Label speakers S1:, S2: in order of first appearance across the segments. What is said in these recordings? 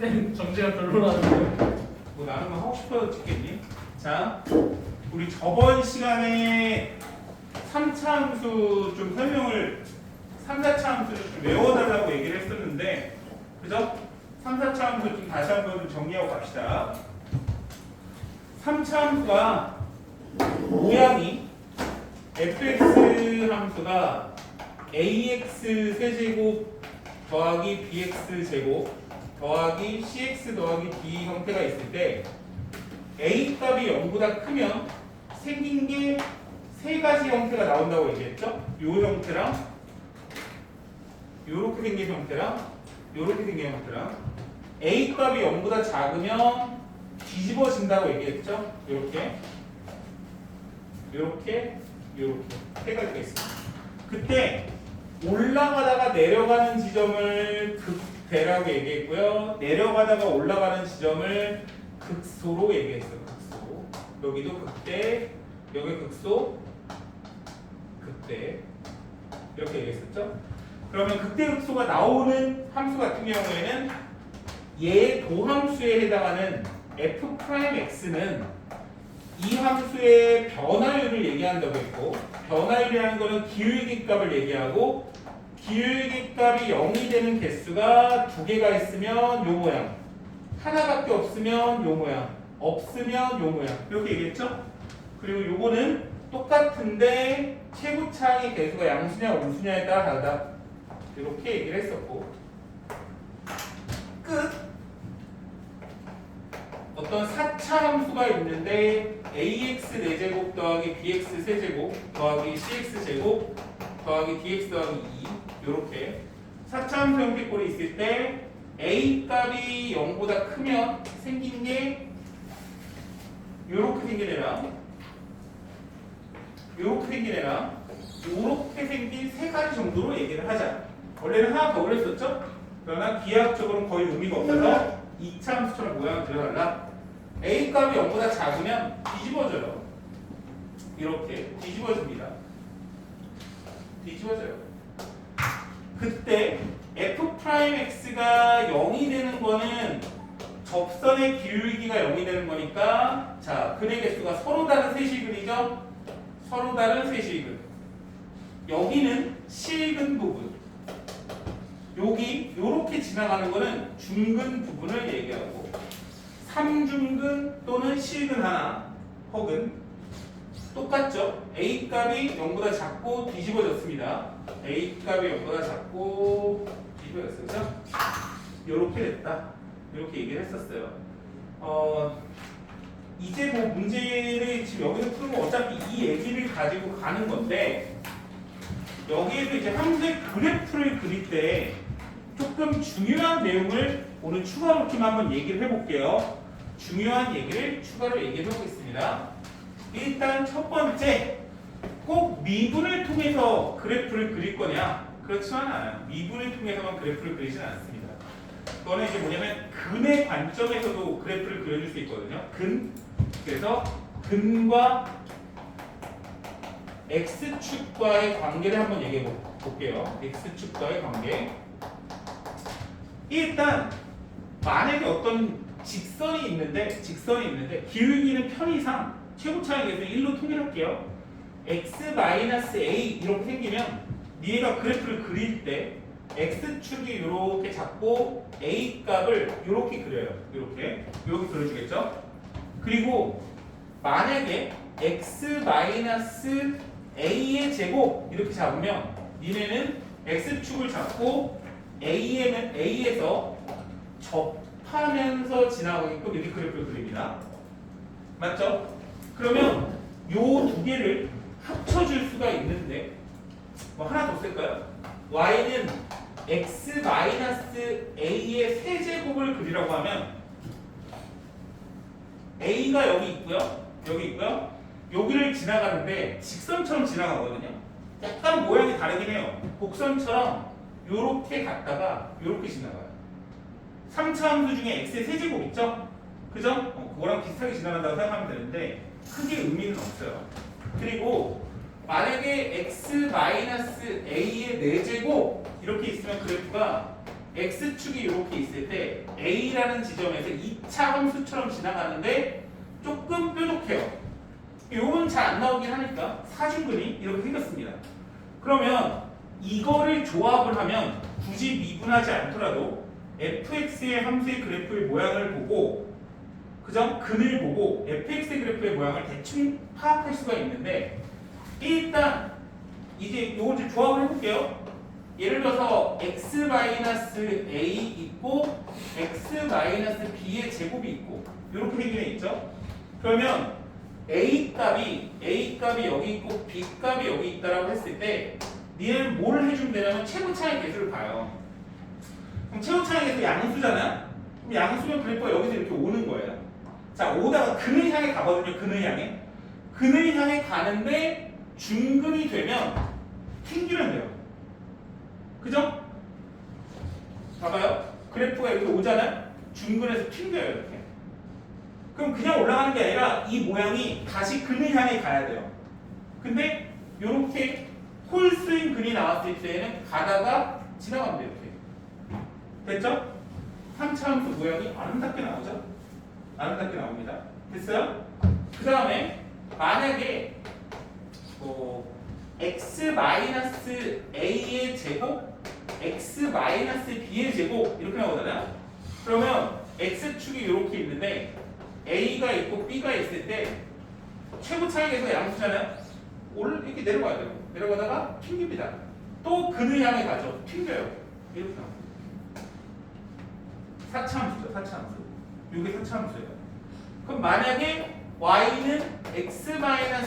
S1: 쌤 정지가 별로라는데.
S2: 뭐 나는 뭐 하고 싶어서 찍겠니? 자, 우리 저번 시간에 3차 함수 좀 설명을 3, 4차 함수를 좀 외워달라고 얘기를 했었는데, 그죠? 3, 4차 함수 좀 다시 한번 좀 정리하고 갑시다. 3차 함수가 모양이 fx 함수가 ax 세제곱 더하기 bx 제곱 더하기 cx 더하기 d 형태가 있을 때 a 값이 0보다 크면 생긴 게 세 가지 형태가 나온다고 얘기했죠? 요 형태랑 요렇게 생긴 형태랑 요렇게 생긴 형태랑 a 값이 0보다 작으면 뒤집어진다고 얘기했죠? 요렇게 요렇게 요렇게 세 가지가 있습니다. 그때 올라가다가 내려가는 지점을 극대라고 얘기했고요. 내려가다가 올라가는 지점을 극소로 얘기했어요. 극소. 여기도 극대, 여기 극소, 극대 이렇게 얘기했었죠. 그러면 극대 극소가 나오는 함수 같은 경우에는 얘 도함수에 해당하는 f'x는 이 함수의 변화율을 얘기한다고 했고, 변화율이라는 것은 기울기 값을 얘기하고, 기울기 값이 0이 되는 개수가 두 개가 있으면 요 모양, 하나밖에 없으면 요 모양, 없으면 요 모양 이렇게 얘기했죠? 그리고 요거는 똑같은데 최고차항의 개수가 양수냐 음수냐에 따라 다르다 이렇게 얘기를 했었고, 끝. 어떤 4차 함수가 있는데 ax 4제곱 더하기 bx 세제곱 더하기 cx 제곱 더하기 dx 더하기 2 이렇게 4차 함수 형태꼴이 있을 때 a 값이 0보다 크면 생긴 게 요렇게 생긴 애랑 요렇게 생긴 애랑 요렇게 생긴 세 가지 정도로 얘기를 하자. 원래는 하나 더 그랬었죠? 그러나 기하학적으로는 거의 의미가 없어서 2차 함수처럼 모양을 그려달라. a 값이 0보다 작으면 뒤집어져요. 이렇게 뒤집어집니다. 뒤집어져요. 그때 f'x가 0이 되는 거는 접선의 기울기가 0이 되는 거니까, 자, 근의 개수가 서로 다른 세실근이죠? 서로 다른 세실근. 여기는 실근 부분. 여기 요렇게 지나가는 거는 중근 부분을 얘기하고, 삼중근 또는 실근 하나 혹은 똑같죠? a 값이 0보다 작고 뒤집어졌습니다. a 값이 0보다 작고 뒤집어졌어요. 그죠? 요렇게 됐다. 이렇게 얘기를 했었어요. 이제 뭐 문제를 지금 여기서 풀면 어차피 이 얘기를 가지고 가는 건데, 여기에서 이제 함수의 그래프를 그릴 때 조금 중요한 내용을 오늘 추가로 좀 한번 얘기를 해볼게요. 중요한 얘기를 추가로 얘기해 보겠습니다. 일단 첫 번째, 꼭 미분을 통해서 그래프를 그릴 거냐? 그렇지만 않아요. 미분을 통해서만 그래프를 그리진 않습니다. 그거는 이제 뭐냐면 근의 관점에서도 그래프를 그려줄 수 있거든요. 근. 그래서 근과 x축과의 관계를 한번 얘기해 볼게요. x축과의 관계. 일단 만약에 어떤 직선이 있는데 기울기는 편의상 최고차항의 개수는 1로 통일할게요. x-a 이렇게 생기면 얘가 그래프를 그릴 때 x축이 이렇게 잡고 a 값을 이렇게 그려요. 이렇게 그려주겠죠. 그리고 만약에 x-a의 제곱 이렇게 잡으면 니네는 x축을 잡고 a에서 접하면서 지나가게끔 이렇게 그래프를 그립니다. 맞죠? 그러면 요 두 개를 합쳐줄 수가 있는데, 뭐 하나 더 쓸까요? y는 x-a의 세제곱을 그리라고 하면 a가 여기 있고요. 여기를 지나가는데 직선처럼 지나가거든요. 약간 모양이 다르긴 해요. 곡선처럼 요렇게 갔다가 요렇게 지나가요. 3차 함수 중에 x의 세제곱 있죠? 그죠? 그거랑 비슷하게 지나간다고 생각하면 되는데 크게 의미는 없어요. 그리고 만약에 x-a의 4제곱 이렇게 있으면 그래프가 x축이 이렇게 있을 때 a라는 지점에서 2차 함수처럼 지나가는데 조금 뾰족해요. 요건 잘 안 나오긴 하니까 사중근이 이렇게 생겼습니다. 그러면 이거를 조합을 하면 굳이 미분하지 않더라도 fx의 함수의 그래프의 모양을 보고 그죠? 근을 보고 fx의 그래프의 모양을 대충 파악할 수가 있는데 일단 이제 요걸 좀 조합을 해볼게요. 예를 들어서 x-a 있고 x-b의 제곱이 있고 이렇게 생긴 애 있죠? 그러면 a 값이 여기 있고 b 값이 여기 있다라고 했을 때 얘는 뭘 해주면 되냐면 최고차의 개수를 봐요. 그럼 최고차의 개수 양수잖아요? 그럼 양수면 그래프가 여기서 이렇게 오는 거예요. 자, 오다가 근을 향해 가거든요. 근을 향해. 근을 향해 가는데 중근이 되면 튕기면 돼요. 그죠? 봐봐요. 그래프가 이렇게 오잖아요. 중근에서 튕겨요. 이렇게. 그럼 그냥 올라가는 게 아니라 이 모양이 다시 근을 향해 가야 돼요. 근데 이렇게 홀스윙 근이 나왔을 때에는 가다가 지나가면 돼요. 이렇게. 됐죠? 3차 함수 모양이 아름답게 나오죠? 아름답게 나옵니다. 됐어요? 그 다음에 만약에 x-a의 제곱, x-b의 제곱 이렇게 나오잖아요. 그러면 x축이 이렇게 있는데 a가 있고 b가 있을 때 최고 차이에서 양수잖아요. 이렇게 내려가야 돼요. 내려가다가 튕깁니다. 또 근을 향해 가죠. 튕겨요. 이렇게 나옵니다. 4차 함수죠. 4차 함수. 이게 4차 함수예요. 그럼 만약에 y는 x-a의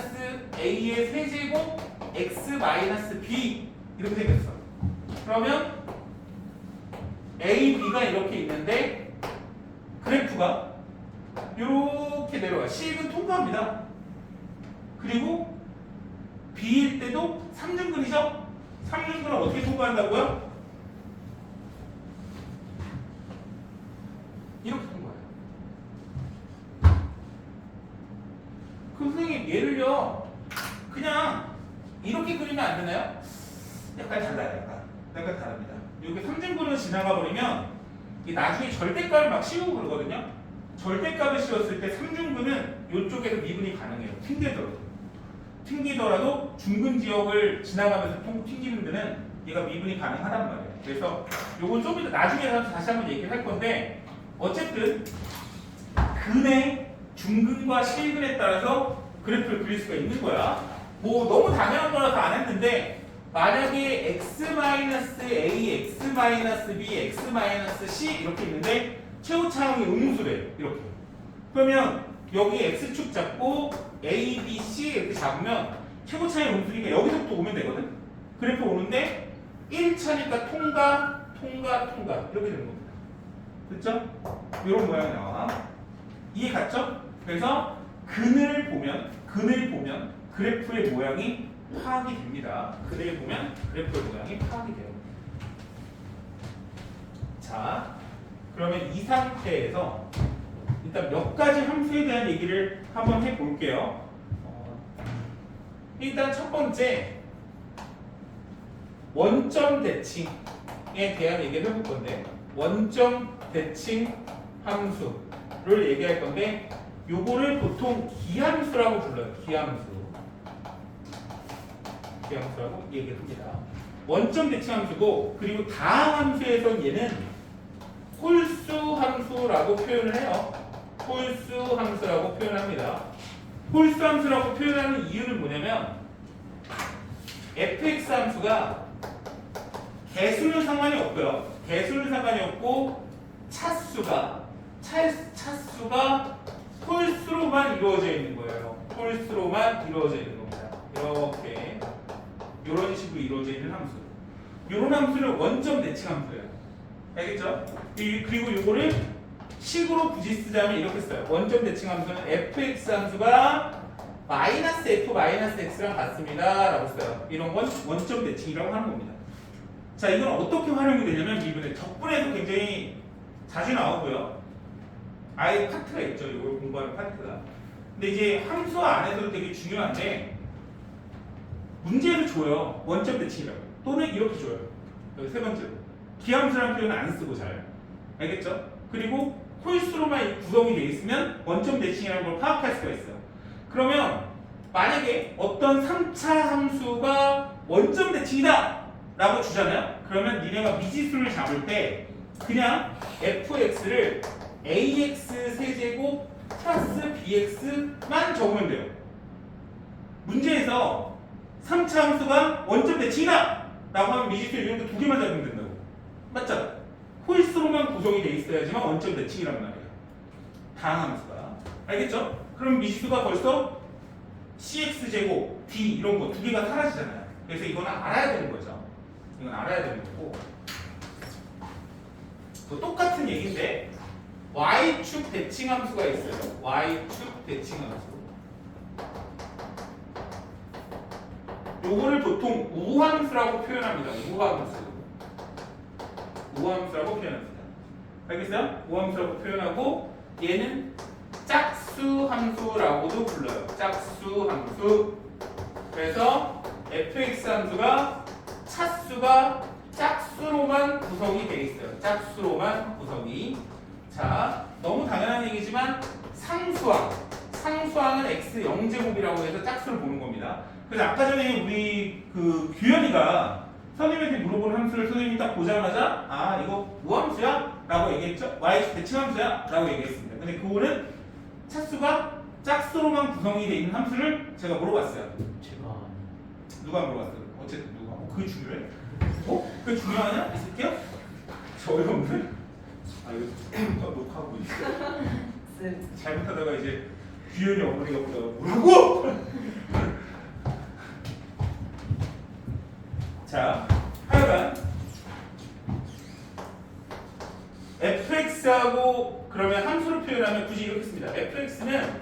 S2: 세제곱 x-b 이렇게 생겼어. 그러면 a, b가 이렇게 있는데 그래프가 이렇게 내려가요. C는 통과합니다. 그리고 b일 때도 3중근이죠? 3중근을 어떻게 통과한다고요? 이렇게 통과해요. 그 선생님 얘를요 그냥 이렇게 그리면 안 되나요? 약간 달라요. 약간 다릅니다. 이렇게 3중근을 지나가 버리면 나중에 절대값을 막 씌우고 그러거든요. 절대값을 씌웠을 때 3중근은 이쪽에서 미분이 가능해요. 튕기더라도 중근 지역을 지나가면서 튕기는 데는 얘가 미분이 가능하단 말이에요. 그래서 요건 좀 이따 나중에 다시 한번 얘기를 할 건데 어쨌든 근의 중근과 실근에 따라서 그래프를 그릴 수가 있는 거야. 뭐 너무 당연한 거라서 안 했는데 만약에 x-a, x-b, x-c 이렇게 있는데 최고차항이 음수래. 이렇게. 그러면 여기 x축 잡고 a, b, c 이렇게 잡으면 최고차항이 음수니까 여기서부터 오면 되거든. 그래프 오는데 1차니까 통과 이렇게 되는 겁니다. 됐죠? 이런 모양이 나와. 이해 갔죠? 그래서 근을 보면 그래프의 모양이 파악이 됩니다. 근을 보면 그래프의 모양이 파악이 돼요. 자, 그러면 이 상태에서 일단 몇 가지 함수에 대한 얘기를 한번 해볼게요. 일단 첫 번째 원점 대칭에 대한 얘기를 해볼 건데 원점 대칭 함수를 얘기할 건데 요거를 보통 기함수라고 불러요. 기함수라고 얘기를 합니다. 원점 대칭 함수고 그리고 다항 함수에선 얘는 홀수 함수라고 표현을 해요. 홀수 함수라고 표현합니다. 홀수 함수라고 표현하는 이유는 뭐냐면 fx 함수가 개수는 상관이 없고요. 개수는 상관이 없고 차수가 홀수로만 이루어져 있는 거예요. 홀수로만 이루어져 있는 겁니다. 이렇게 이런 식으로 이루어져 있는 함수. 이런 함수는 원점 대칭 함수예요. 알겠죠? 그리고 이거를 식으로 굳이 쓰자면 이렇게 써요. 원점 대칭 함수는 fx 함수가 마이너스 f 마이너스 x랑 같습니다 라고 써요. 이런 건 원점 대칭이라고 하는 겁니다. 자, 이건 어떻게 활용이 되냐면 미분의 적분에도 굉장히 자주 나오고요. 아예 파트가 있죠. 이걸 공부하는 파트가. 근데 이제 함수 안에서도 되게 중요한데 문제에서 줘요. 원점 대칭이라고. 또는 이렇게 줘요. 여기 세 번째로. 기함수라는 표현은 안 쓰고 잘. 알겠죠? 그리고 홀수로만 구성이 되어 있으면 원점 대칭이라는 걸 파악할 수가 있어요. 그러면 만약에 어떤 3차 함수가 원점 대칭이다 라고 주잖아요. 그러면 니네가 미지수를 잡을 때 그냥 fx를 ax 세제곱 플러스 bx만 적으면 돼요. 문제에서 3차 함수가 원점 대칭이다 라고 하면 미지수 이렇게 두 개만 잡으면 된다고. 맞죠? 홀수로만 구성이 돼 있어야지만 원점 대칭이란 말이에요. 다항 함수가. 알겠죠? 그럼 미지수가 벌써 cx제곱 d 이런 거 두 개가 사라지잖아요. 그래서 이거는 알아야 되는 거죠. 이건 알아야 되는 거고. 또 똑같은 얘기인데 y축 대칭 함수가 있어요. y축 대칭 함수. 요거를 보통 우함수라고 표현합니다. 우함수라고 표현합니다. 알겠어요? 우함수라고 표현하고 얘는 짝수 함수라고도 불러요. 짝수 함수. 그래서 fx 함수가 차수가 짝수로만 구성이 되어 있어요. 짝수로만 구성이. 자, 너무 당연한 얘기지만 상수항은 x 0제곱이라고 해서 짝수를 보는 겁니다. 그래서 아까 전에 우리 그 규현이가 선생님한테 물어본 함수를 선생님이 딱 보자마자 아 이거 우함수야? 라고 얘기했죠? y축 대칭함수야? 라고 얘기했습니다. 근데 그거는 차수가 짝수로만 구성이 되어 있는 함수를 제가 물어봤어요.
S1: 제가
S2: 누가 물어봤어요? 어쨌든 누가? 그게 중요해? 그게 중요하냐? 이 새끼야? 저 어이없네? 아 이거 또 녹화하고 있어. 잘못하다가 이제 규현이 어머니가 보다가 뭐라고? 자, 하여간 fx하고 그러면 함수로 표현하면 굳이 이렇게 씁니다. fx는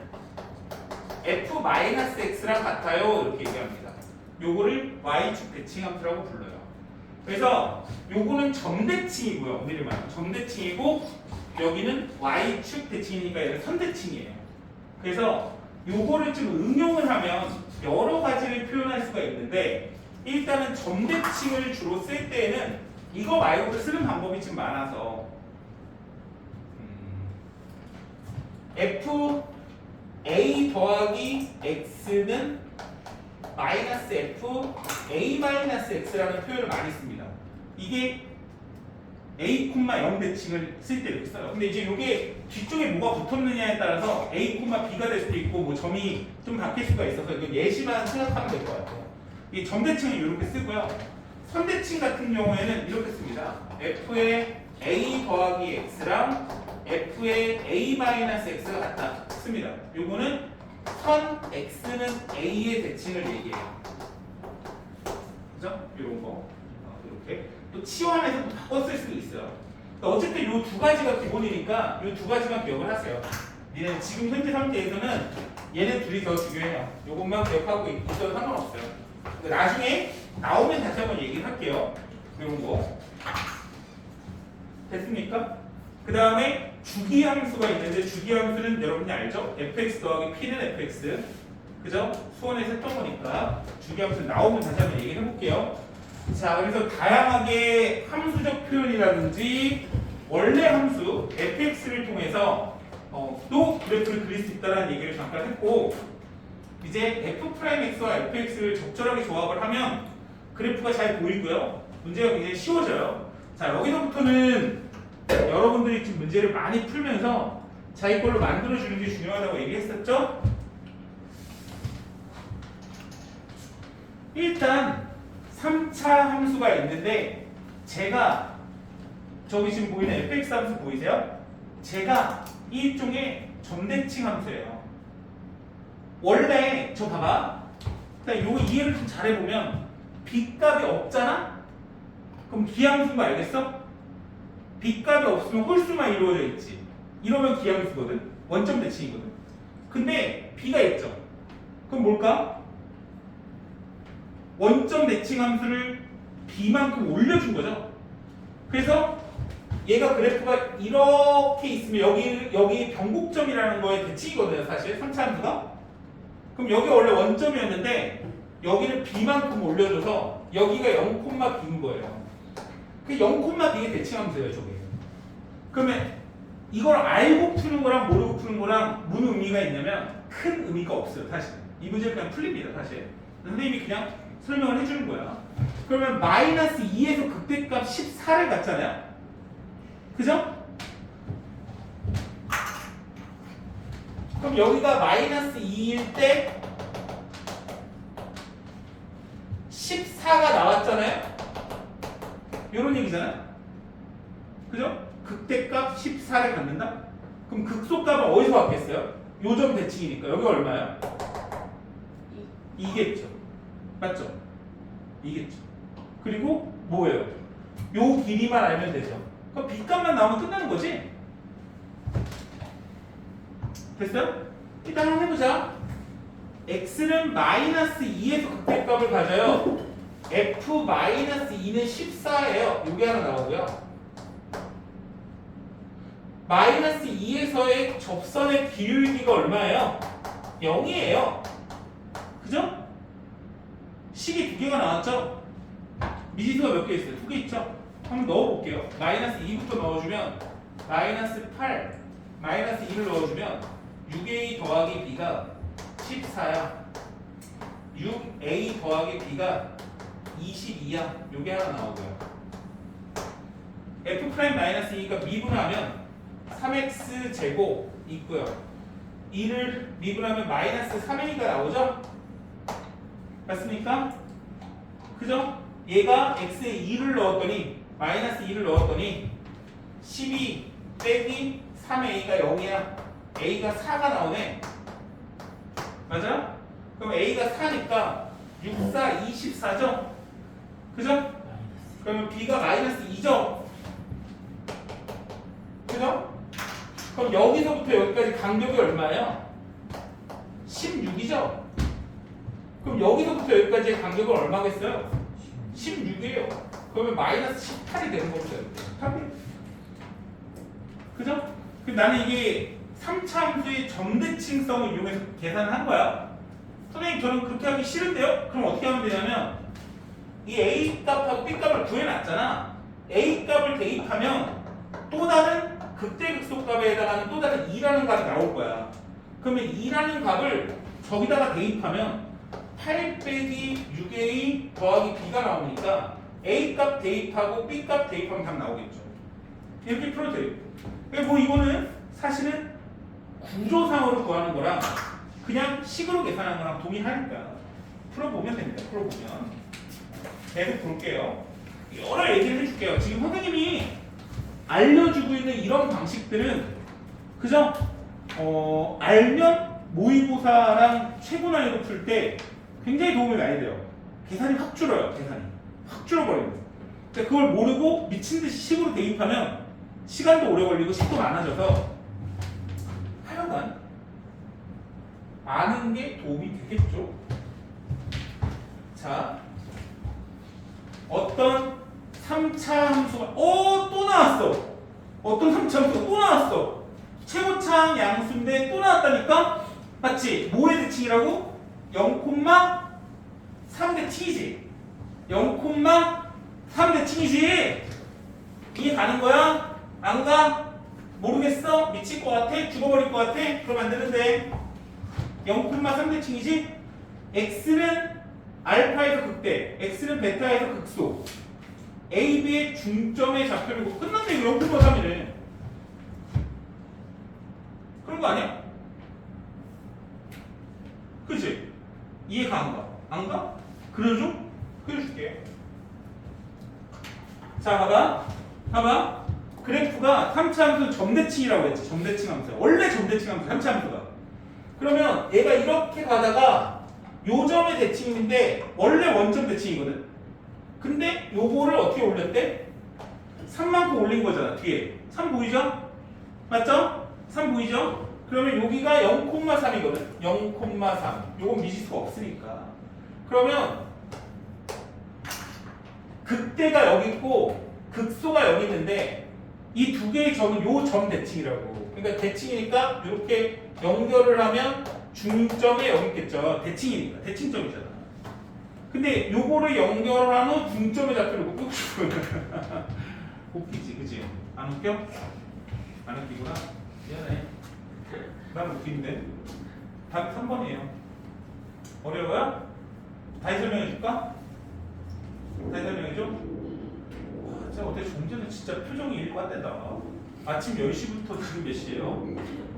S2: f-x랑 같아요. 이렇게 얘기합니다. 요거를 y축 대칭 함수라고 불러요. 그래서 요거는 점대칭이고요. 미리 말하면 점대칭이고 여기는 y축 대칭이니까 얘는 선대칭이에요. 그래서 요거를 좀 응용을 하면 여러 가지를 표현할 수가 있는데 일단은 점대칭을 주로 쓸 때에는 이거 말고도 쓰는 방법이 좀 많아서 f a 더하기 x는 마이너스 f a 마이너스 x라는 표현을 많이 씁니다. 이게 a, 0 대칭을 쓸 때 이렇게 써요. 근데 이제 이게 뒤쪽에 뭐가 붙었느냐에 따라서 a, b가 될 수도 있고 뭐 점이 좀 바뀔 수가 있어서 이건 예시만 생각하면 될 것 같아요. 이 점대칭은 이렇게 쓰고요. 선대칭 같은 경우에는 이렇게 씁니다. f의 a 더하기 x랑 f의 a 마이너스 x가 같다 씁니다. 요거는 선 x는 a의 대칭을 얘기해요. 그죠? 이런 거 이렇게 또 치환해서 또 바꿔 쓸 수도 있어요. 그러니까 어쨌든 요 두 가지가 기본이니까 요 두 가지만 기억을 하세요. 니네 지금 현재 상태에서는 얘네 둘이 더 중요해요. 요것만 기억하고 있어도 상관없어요. 나중에 나오면 다시 한번 얘기를 할게요. 이런 거 됐습니까? 그 다음에 주기함수가 있는데 주기함수는 여러분이 알죠? fx 더하기 p는 fx 그죠? 수원에서 했던 거니까 주기함수 나오면 다시 한번 얘기를 해볼게요. 자, 그래서 다양하게 함수적 표현이라든지 원래 함수 fx를 통해서 또 그래프를 그릴 수 있다는 얘기를 잠깐 했고 이제 f'x와 fx를 적절하게 조합을 하면 그래프가 잘 보이고요. 문제가 굉장히 쉬워져요. 자, 여기서부터는 여러분들이 지금 문제를 많이 풀면서 자기 걸로 만들어주는 게 중요하다고 얘기했었죠? 일단 3차 함수가 있는데 제가 저기 지금 보이는 fx 함수 보이세요? 제가 일종의 점대칭 함수예요. 원래 저 봐봐. 그러니까 요거 이해를 좀 잘해보면 b값이 없잖아? 그럼 기함수인 거 알겠어? b값이 없으면 홀수만 이루어져 있지. 이러면 기함수거든. 원점 대칭이거든. 근데 b가 있죠. 그럼 뭘까? 원점 대칭 함수를 b만큼 올려준 거죠. 그래서 얘가 그래프가 이렇게 있으면 여기 변곡점이라는 거의 대칭이거든요. 사실 3차 함수가. 그럼 여기 원래 원점이었는데 여기를 b만큼 올려줘서 여기가 0,b인 거예요. 그 0,b의 대칭함수예요, 저게. 그러면 이걸 알고 푸는 거랑 모르고 푸는 거랑 무슨 의미가 있냐면 큰 의미가 없어요, 사실. 이 문제는 그냥 풀립니다, 사실. 선생님이 그냥 설명을 해주는 거야. 그러면 마이너스 2에서 극대값 14를 갖잖아요. 그죠? 그럼 여기가 마이너스 2일 때 14가 나왔잖아요. 이런 얘기잖아요. 그죠? 극대값 14를 갖는다? 그럼 극소값은 어디서 왔겠어요? 요점 대칭이니까. 여기 얼마야? 2겠죠. 맞죠? 2겠죠. 그리고 뭐예요? 요 길이만 알면 되죠. 그럼 B값만 나오면 끝나는 거지? 됐어요? 일단 한번 해보자. X는 마이너스 2에서 극대값을 가져요. F 마이너스 2는 14예요. 요게 하나 나오고요. 마이너스 2에서의 접선의 비율기가 얼마예요? 0이에요. 그죠? 식이 두 개가 나왔죠? 미지수가 몇 개 있어요? 두 개 있죠? 한번 넣어볼게요. 마이너스 2부터 넣어주면 마이너스 8, 마이너스 2를 넣어주면 6a 더하기 b가 14야. 6a 더하기 b가 22야. 요게 하나 나오고요. f 프라임 마이너스 2가 미분하면 3x 제곱 있고요. 2를 미분하면 마이너스 3a가 나오죠? 맞습니까? 그죠? 얘가 x에 2를 넣었더니 마이너스 2를 넣었더니 12 빼기 3a가 0이야. a가 4가 나오네. 맞아? 그럼 a가 4니까 6, 4, 24죠? 그죠? 그러면 b가 마이너스 2죠? 그죠? 그럼 여기서부터 여기까지 간격이 얼마예요? 16이죠? 그럼 여기서부터 여기까지의 간격은 얼마겠어요? 16이에요. 그러면 마이너스 18이 되는 거죠. 18이. 그죠? 나는 이게 3차 함수의 점대칭성을 이용해서 계산을 한 거야. 선생님 저는 그렇게 하기 싫은데요? 그럼 어떻게 하면 되냐면 이 A 값하고 B 값을 구해놨잖아. A 값을 대입하면 또 다른 극대극소 값에 해당하는 또 다른 2라는 값이 나올 거야. 그러면 2라는 값을 저기다가 대입하면 8 빼기 6a 더하기 b가 나오니까 a 값 대입하고 b 값 대입하면 답 나오겠죠. 이렇게 풀어도 돼요. 그러니까 뭐 이거는 사실은 구조상으로 구하는 거랑 그냥 식으로 계산하는 거랑 동일하니까 풀어보면 됩니다. 풀어보면 계속 볼게요. 여러 얘기를 해줄게요. 지금 선생님이 알려주고 있는 이런 방식들은 그죠? 알면 모의고사랑 최고 난이도 풀 때 굉장히 도움이 많이 돼요. 계산이 확 줄어요. 계산이 확 줄어버립니다. 그러니까 그걸 모르고 미친 듯이 식으로 대입하면 시간도 오래 걸리고 식도 많아져서 하여간 아는 게 도움이 되겠죠. 자, 어떤 3차 함수가 또 나왔어. 어떤 3차 함수가 또 나왔어. 최고차항 양수인데 또 나왔다니까? 맞지? 뭐의 대칭이라고? 0,3대칭이지. 0,3대칭이지. 이해 가는 거야? 안 가? 모르겠어? 미칠 것 같아? 죽어버릴 것 같아? 그럼 안 되는데. 0,3대칭이지? x는 알파에서 극대, x는 베타에서 극소. A, B의 중점의 좌표를 끝났네. 이거 0,3이네. 그런 거 아니야? 그치? 이해가 안 가? 안 가? 그려줘? 그려줄게. 자, 봐봐. 그래프가 3차 함수 점대칭이라고 했지. 점대칭 함수. 원래 점대칭 함수, 3차 함수가. 그러면 얘가 이렇게 가다가 요 점의 대칭인데 원래 원점 대칭이거든. 근데 요거를 어떻게 올렸대? 3만큼 올린 거잖아. 뒤에 3 보이죠? 맞죠? 3 보이죠? 그러면 여기가 0,3이거든. 0,3. 요건 미지수가 없으니까. 그러면 극대가 여기 있고 극소가 여기 있는데 이 두 개의 점은 요 점 대칭이라고. 그러니까 대칭이니까 이렇게 연결을 하면 중점에 여기 있겠죠. 대칭이니까. 대칭점이잖아. 근데 요거를 연결한 후 중점의 좌표를 못 끄고 싶어요. 웃기지, 그치? 안 웃겨? 안 웃기구나? 미안해. 난 웃긴데. 답 3번이에요. 어려워요? 다시 설명해줄까? 다시 설명해줘? 와, 진짜 어때? 종재는 진짜 표정이 일과 안 된다. 아침 10시부터 지금 몇 시예요?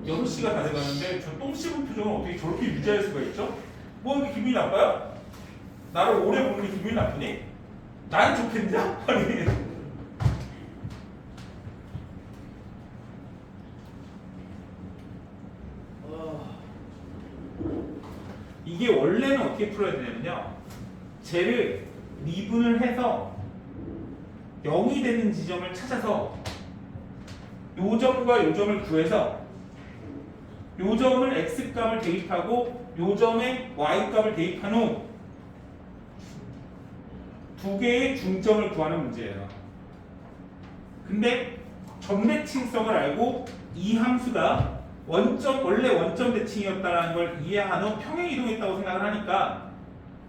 S2: 6시가 다 돼가는데 저 똥 씹은 표정을 어떻게 저렇게 유지할 수가 있죠? 뭐 이렇게 기분이 나빠요? 나를 오래 보는 게 기분이 나쁘니? 나는 좋겠냐? 아니. 이게 원래는 어떻게 풀어야 되냐면요. 쟤를 미분을 해서 0이 되는 지점을 찾아서 요 점과 요 점을 구해서 요 점을 x값을 대입하고 요 점에 y값을 대입한 후 두 개의 중점을 구하는 문제예요. 근데 점대칭성을 알고 이 함수가 원래 원점 대칭이었다는 걸 이해한 후 평행 이동했다고 생각을 하니까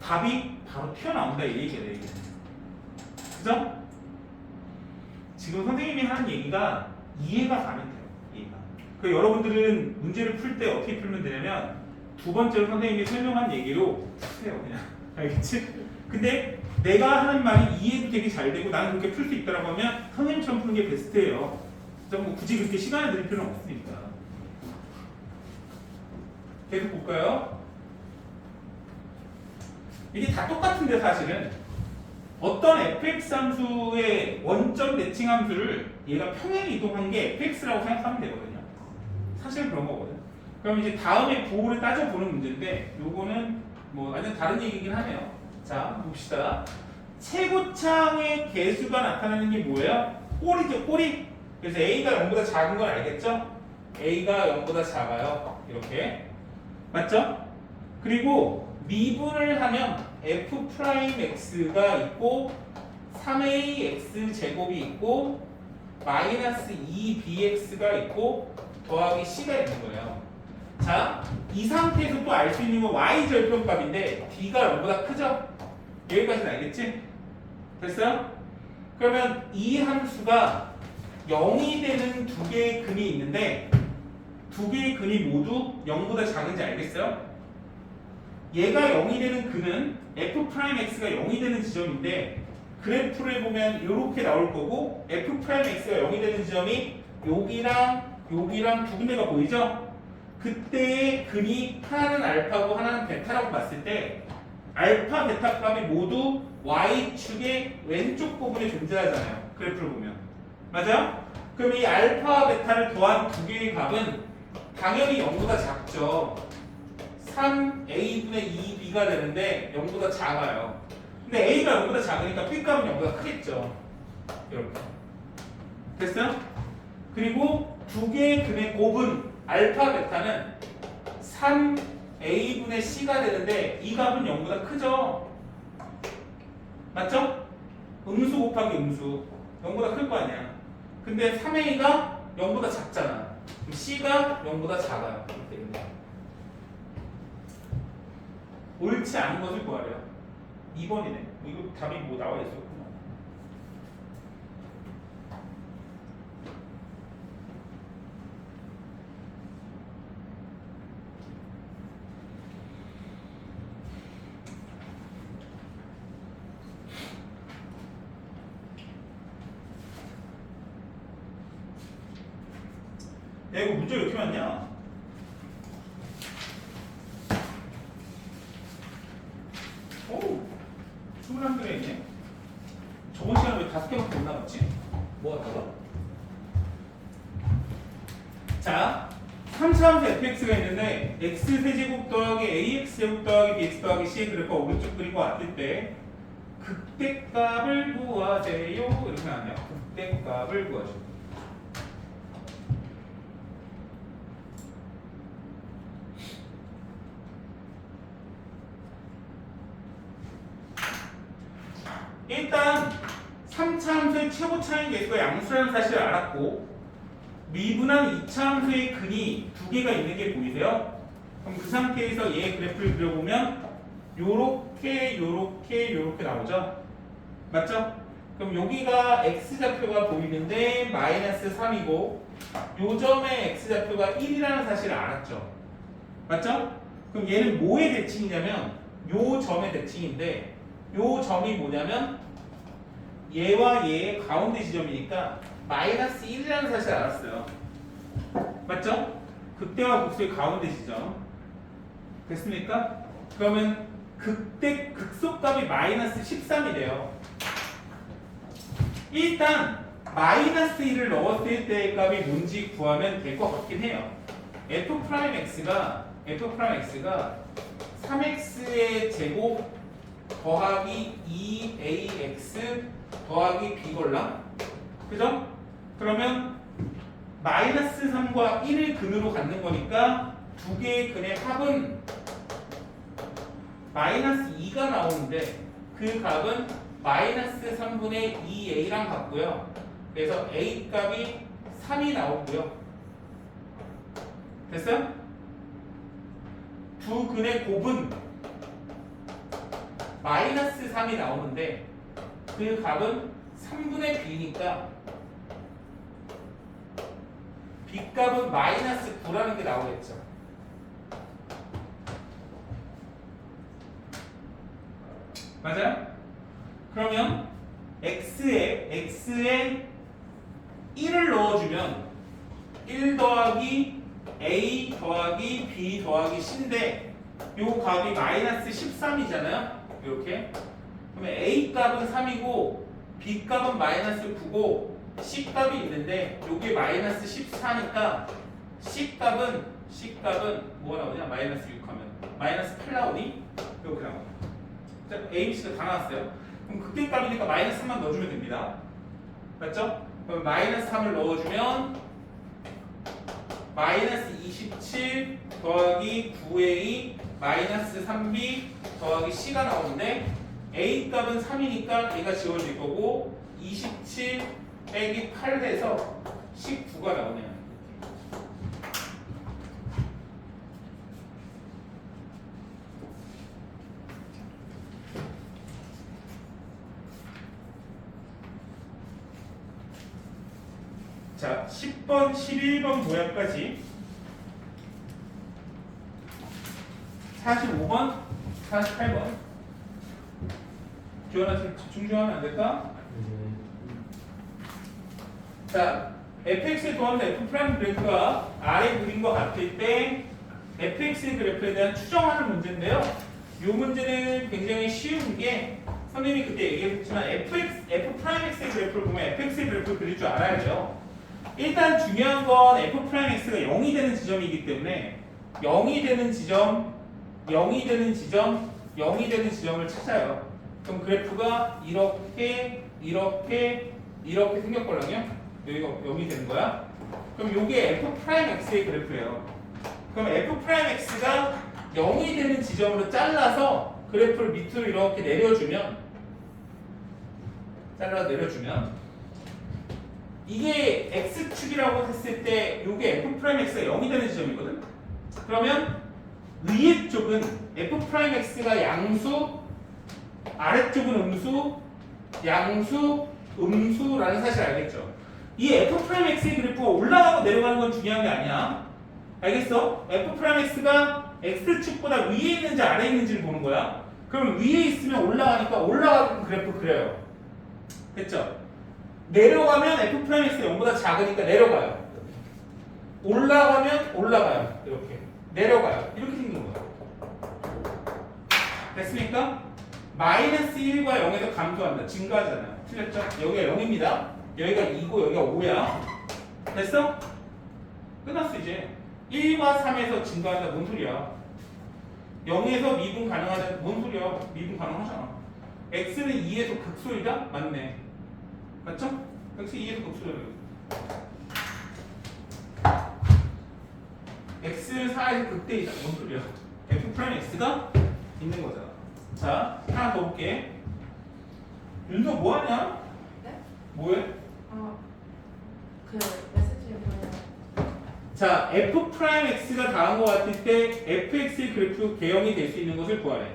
S2: 답이 바로 튀어나온다 이 얘기예요. 그죠? 지금 선생님이 하는 얘기가 이해가 가면 돼요. 이해가. 그 여러분들은 문제를 풀 때 어떻게 풀면 되냐면 두 번째로 선생님이 설명한 얘기로 푸세요. 그냥. 알겠지? 근데 내가 하는 말이 이해도 되게 잘 되고 나는 그렇게 풀 수 있다라고 하면 선생님처럼 푸는 게 베스트예요. 뭐 굳이 그렇게 시간을 들일 필요는 없으니까. 계속 볼까요? 이게 다 똑같은데 사실은 어떤 fx 함수의 원점 대칭 함수를 얘가 평행 이동한 게 fx라고 생각하면 되거든요. 사실 그런 거거든. 그럼 이제 다음에 부호를 따져보는 문제인데 요거는 뭐 완전 다른 얘기긴 하네요. 자 봅시다. 최고창의 개수가 나타나는 게 뭐예요? 꼴이죠, 꼴이. 그래서 a가 0보다 작은 건 알겠죠? a가 0보다 작아요. 이렇게 맞죠? 그리고 미분을 하면 f'x가 있고 3ax 제곱이 있고 마이너스 2bx가 있고 더하기 c가 있는 거예요. 자, 이 상태에서 또 알 수 있는 건 y 절편값인데 d가 0보다 크죠? 여기까지는 알겠지? 됐어요? 그러면 이 함수가 0이 되는 두 개의 근이 있는데 두 개의 근이 모두 0보다 작은지 알겠어요? 얘가 0이 되는 근은 f'x가 0이 되는 지점인데 그래프를 보면 이렇게 나올 거고 f'x가 0이 되는 지점이 여기랑 여기랑 두 군데가 보이죠? 그때의 근이 하나는 알파고 하나는 베타라고 봤을 때 알파, 베타 값이 모두 y축의 왼쪽 부분에 존재하잖아요. 그래프를 보면. 맞아요? 그럼 이 알파와 베타를 더한 두 개의 값은 당연히 0보다 작죠. 3a분의 2b가 되는데 0보다 작아요. 근데 a가 0보다 작으니까 b값은 0보다 크겠죠. 이렇게. 됐어요? 그리고 두 개의 근의 곱은 알파, 베타는 3a분의 c가 되는데 이 값은 0보다 크죠. 맞죠? 음수 곱하기 음수 0보다 클 거 아니야. 근데 3a가 0보다 작잖아. 그럼 c가 0보다 작아요. 옳지 않은 것을 구하래요. 2번이네. 이거 답이 뭐 나와 있었구나. 야, 이거 문제 왜 이렇게 많냐? 오, 21개가 있네. 저번 시간에 왜 5개밖에 못 나갔지? 뭐 하다가? 자, 3차함수 fx가 있는데 x세제곱 더하기 ax제곱 더하기 bx 더하기 c의 그래프가 오른쪽 그리고 왔을 때 극대값을 구하세요. 이렇게 나왔네요. 극대값을 구하세요. 일단 3차 함수의 최고차인 개수가 양수라는 사실을 알았고 미분한 2차 함수의 근이 두 개가 있는 게 보이세요? 그럼 그 상태에서 얘 그래프를 그려보면 요렇게 나오죠? 맞죠? 그럼 여기가 x좌표가 보이는데 마이너스 3이고 요 점의 x좌표가 1이라는 사실을 알았죠? 맞죠? 그럼 얘는 뭐의 대칭이냐면 요 점의 대칭인데 요 점이 뭐냐면 얘와 얘의 가운데 지점이니까 마이너스 1이라는 사실을 알았어요. 맞죠? 극대와 극소의 가운데 지점. 됐습니까? 그러면 극대 극소값이 마이너스 13이 돼요. 일단 마이너스 1을 넣었을 때의 값이 뭔지 구하면 될 것 같긴 해요. f'x가 3x의 제곱 더하기 2ax 더하기 b걸랑 그죠? 그러면 마이너스 3과 1을 근으로 갖는 거니까 두 개의 근의 합은 마이너스 2가 나오는데 그 값은 마이너스 3분의 2a랑 같고요. 그래서 a 값이 3이 나오고요. 됐어요? 두 근의 곱은 마이너스 3이 나오는데 그 값은 3분의 b니까 b 값은 마이너스 9라는 게 나오겠죠. 맞아요? 그러면 x에 1을 넣어주면 1 더하기 a 더하기 b 더하기 c인데 요 값이 마이너스 13이잖아요. 이렇게. 그러면 a 값은 3이고 b 값은 마이너스 9고 c 값이 있는데 요게 마이너스 14니까 c 값은 뭐가 나오냐? 마이너스 6 하면 마이너스 8 나오니? 이렇게 나와요. a, b, c가 다 나왔어요. 그럼 극대값이니까 마이너스 3만 넣어주면 됩니다. 맞죠? 그럼 마이너스 3을 넣어주면 마이너스 27 더하기 9a 마이너스 3b 더하기 c가 나오는데 a 값은 3이니까 얘가 지워질 거고 27 빼기 8 해서 19가 나오네요. 자, 10번, 11번 모양까지 45번, 48번 기원아 지금 집중 좀 하면 안 될까? 자, fx에 도하면서 f' 그래프가 아래 그림과 같을 때 fx의 그래프에 대한 추정하는 문제인데요. 이 문제는 굉장히 쉬운 게 선생님이 그때 얘기했지만 f'x의 그래프를 보면 fx의 그래프를 그릴 줄 알아야죠. 일단 중요한 건 f'x가 0이 되는 지점이기 때문에 0이 되는 지점을 찾아요. 그럼 그래프가 이렇게 생겼거든요. 여기가 0이 되는 거야. 그럼 이게 f'x의 그래프예요. 그럼 f'x가 0이 되는 지점으로 잘라서 그래프를 밑으로 이렇게 내려주면 이게 x축이라고 했을 때 이게 f'x가 0이 되는 지점이거든. 그러면 위에 쪽은 f'x가 양수, 아래쪽은 음수, 양수, 음수라는 사실 알겠죠? 이 f'x의 그래프가 올라가고 내려가는 건 중요한 게 아니야. 알겠어? f'x가 x축보다 위에 있는지 아래에 있는지를 보는 거야. 그럼 위에 있으면 올라가니까 올라가는 그래프 그려요. 됐죠? 내려가면 f'x가 0보다 작으니까 내려가요. 올라가면 올라가요. 이렇게. 내려가요. 이렇게 생긴 거예요. 됐습니까? 마이너스 1과 0에서 감소한다. 증가하잖아요. 틀렸죠? 여기가 0입니다. 여기가 2고 여기가 5야. 됐어? 끝났어 이제. 1과 3에서 증가한다. 뭔 소리야? 0에서 미분 가능하다. 뭔 소리야? 미분 가능하잖아. x는 2에서 극소이다? 맞네. 맞죠? x 2에서 극소이다. x는 4에서 극대이다. 뭔 소리야? f'x가 있는 거잖아. 자, 하나 더 볼게. 윤서 뭐 하냐?
S3: 네?
S2: 뭐해?
S3: 그 메시지 뭐예요?
S2: 자, f'x가 다한 것 같을 때 fx의 그래프 개형이 될 수 있는 것을 구하래.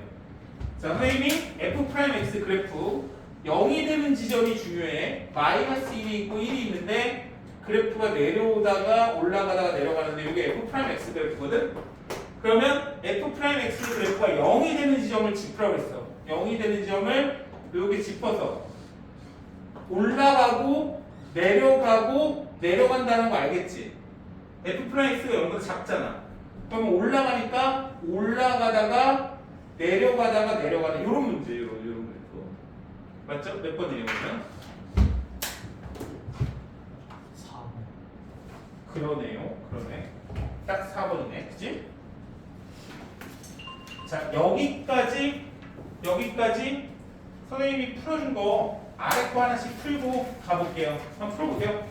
S2: 자, 선생님이 f'x 그래프 0이 되는 지점이 중요해. 마이너스 1이 있고 1이 있는데 그래프가 내려오다가 올라가다가 내려가는데 이게 f'x 그래프거든? 그러면 f'x 그래프가 0이 되는 지점을 짚으라고 했어. 0이 되는 지점을 여기 짚어서 올라가고 내려간다는 거 알겠지? f'x가 0보다 작잖아. 그러면 올라가니까 올라가다가 내려가다가 내려가는 이런 문제예요. 이런 그래프. 맞죠? 몇 번이에요 그러면?
S1: 4번.
S2: 그러네요. 그러네. 딱 4번이네. 그치? 자, 여기까지 선생님이 풀어준 거 아래 거 하나씩 풀고 가볼게요. 한번 풀어볼게요.